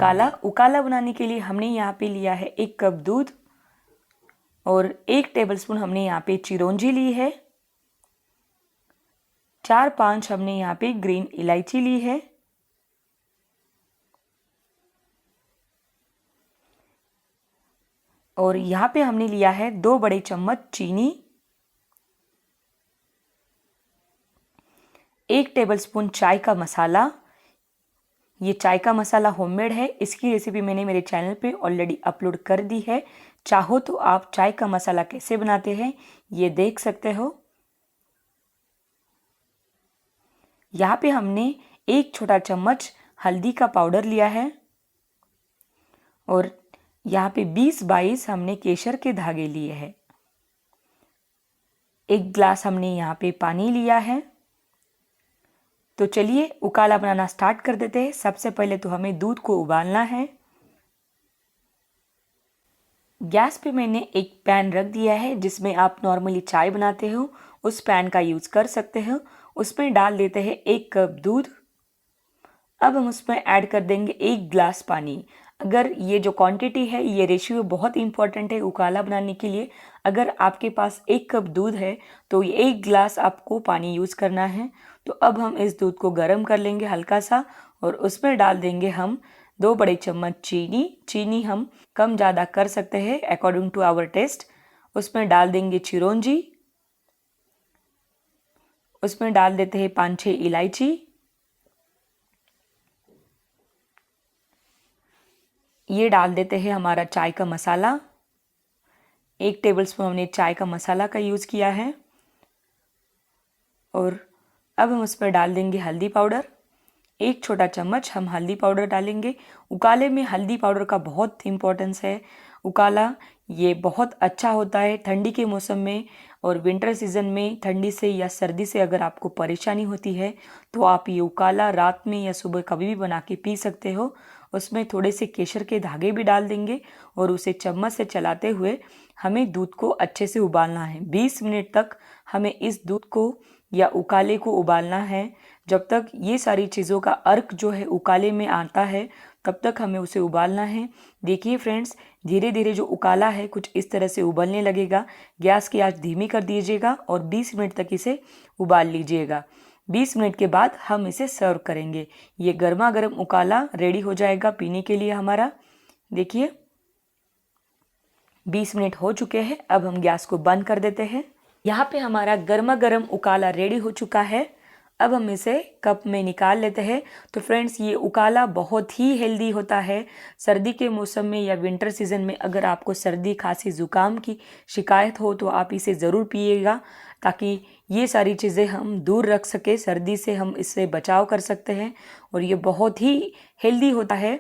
उकाला। उकाला बनाने के लिए हमने यहाँ पे लिया है 1 कप दूध और 1 टेबलस्पून हमने यहाँ पे चिरौंजी ली है, 4-5 हमने यहाँ पे ग्रीन इलायची ली है, और यहाँ पे हमने लिया है 2 बड़े चम्मच चीनी, 1 टेबलस्पून चाय का मसाला। ये चाय का मसाला होममेड है, इसकी रेसिपी मैंने मेरे चैनल पे ऑलरेडी अपलोड कर दी है। चाहो तो आप चाय का मसाला कैसे बनाते हैं ये देख सकते हो। यहाँ पे हमने 1 छोटा चम्मच हल्दी का पाउडर लिया है और यहाँ पे 20-22 हमने केसर के धागे लिए हैं। 1 ग्लास हमने यहाँ पे पानी लिया है। तो चलिए उकाला बनाना स्टार्ट कर देते हैं। सबसे पहले तो हमें दूध को उबालना है। गैस पे मैंने एक पैन रख दिया है जिसमें आप नॉर्मली चाय बनाते हो उस पैन का यूज़ कर सकते हो। उसमें डाल देते हैं 1 कप दूध। अब हम उसमें ऐड कर देंगे 1 ग्लास पानी। अगर ये जो क्वांटिटी है, ये रेशियो बहुत इंपॉर्टेंट है उकाला बनाने के लिए। अगर आपके पास 1 कप दूध है तो ये 1 ग्लास आपको पानी यूज़ करना है। तो अब हम इस दूध को गर्म कर लेंगे हल्का सा और उसमें डाल देंगे हम 2 बड़े चम्मच चीनी। चीनी हम कम ज़्यादा कर सकते हैं अकॉर्डिंग टू आवर टेस्ट। उसमें डाल देंगे चिरौंजी, उसमें डाल देते हैं 5-6 इलायची, ये डाल देते हैं हमारा चाय का मसाला। 1 टेबलस्पून हमने चाय का मसाला का यूज़ किया है और अब हम उसमें डाल देंगे हल्दी पाउडर। 1 छोटा चम्मच हम हल्दी पाउडर डालेंगे। उकाले में हल्दी पाउडर का बहुत इंपॉर्टेंस है। उकाला ये बहुत अच्छा होता है ठंडी के मौसम में और विंटर सीजन में ठंडी से या सर्दी से अगर आपको परेशानी होती है तो आप ये उकाला रात में या सुबह कभी भी बना के पी सकते हो। उसमें थोड़े से केसर के धागे भी डाल देंगे और उसे चम्मच से चलाते हुए हमें दूध को अच्छे से उबालना है। 20 मिनट तक हमें इस दूध को या उकाले को उबालना है। जब तक ये सारी चीज़ों का अर्क जो है उकाले में आता है तब तक हमें उसे उबालना है। देखिए फ्रेंड्स, धीरे धीरे जो उकाला है कुछ इस तरह से उबलने लगेगा। गैस की आंच धीमी कर दीजिएगा और 20 मिनट तक इसे उबाल लीजिएगा। 20 मिनट के बाद हम इसे सर्व करेंगे। ये गर्मा गर्म उकाला रेडी हो जाएगा पीने के लिए हमारा। देखिए 20 मिनट हो चुके हैं। अब हम गैस को बंद कर देते हैं। यहाँ पे हमारा गर्मा गर्म उकाला रेडी हो चुका है। अब हम इसे कप में निकाल लेते हैं। तो फ्रेंड्स, ये उकाला बहुत ही हेल्दी होता है। सर्दी के मौसम में या विंटर सीजन में अगर आपको सर्दी खांसी ज़ुकाम की शिकायत हो तो आप इसे ज़रूर पिएगा ताकि ये सारी चीज़ें हम दूर रख सके। सर्दी से हम इससे बचाव कर सकते हैं और ये बहुत ही हेल्दी होता है।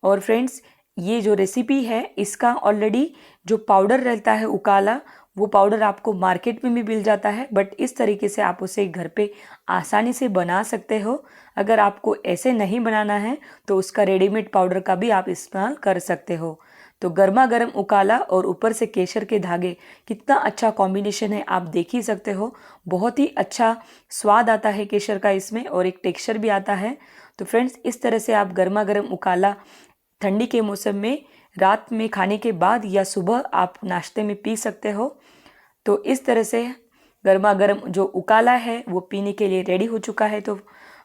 और फ्रेंड्स, ये जो रेसिपी है इसका ऑलरेडी जो पाउडर रहता है उकाला, वो पाउडर आपको मार्केट में भी मिल जाता है, बट इस तरीके से आप उसे घर पे आसानी से बना सकते हो। अगर आपको ऐसे नहीं बनाना है तो उसका रेडीमेड पाउडर का भी आप इस्तेमाल कर सकते हो। तो गर्मा गर्म उकाला और ऊपर से केसर के धागे, कितना अच्छा कॉम्बिनेशन है आप देख ही सकते हो। बहुत ही अच्छा स्वाद आता है केसर का इसमें और एक टेक्सचर भी आता है। तो फ्रेंड्स, इस तरह से आप गर्मा गर्म उकाला ठंडी के मौसम में रात में खाने के बाद या सुबह आप नाश्ते में पी सकते हो। तो इस तरह से गर्मा गर्म जो उकाला है वो पीने के लिए रेडी हो चुका है। तो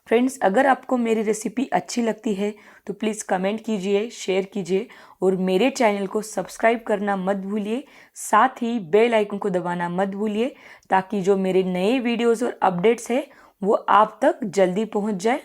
फ्रेंड्स, अगर आपको मेरी रेसिपी अच्छी लगती है तो प्लीज़ कमेंट कीजिए, शेयर कीजिए और मेरे चैनल को सब्सक्राइब करना मत भूलिए। साथ ही बेल आइकन को दबाना मत भूलिए ताकि जो मेरे नए वीडियोज़ और अपडेट्स है वो आप तक जल्दी पहुंच जाए।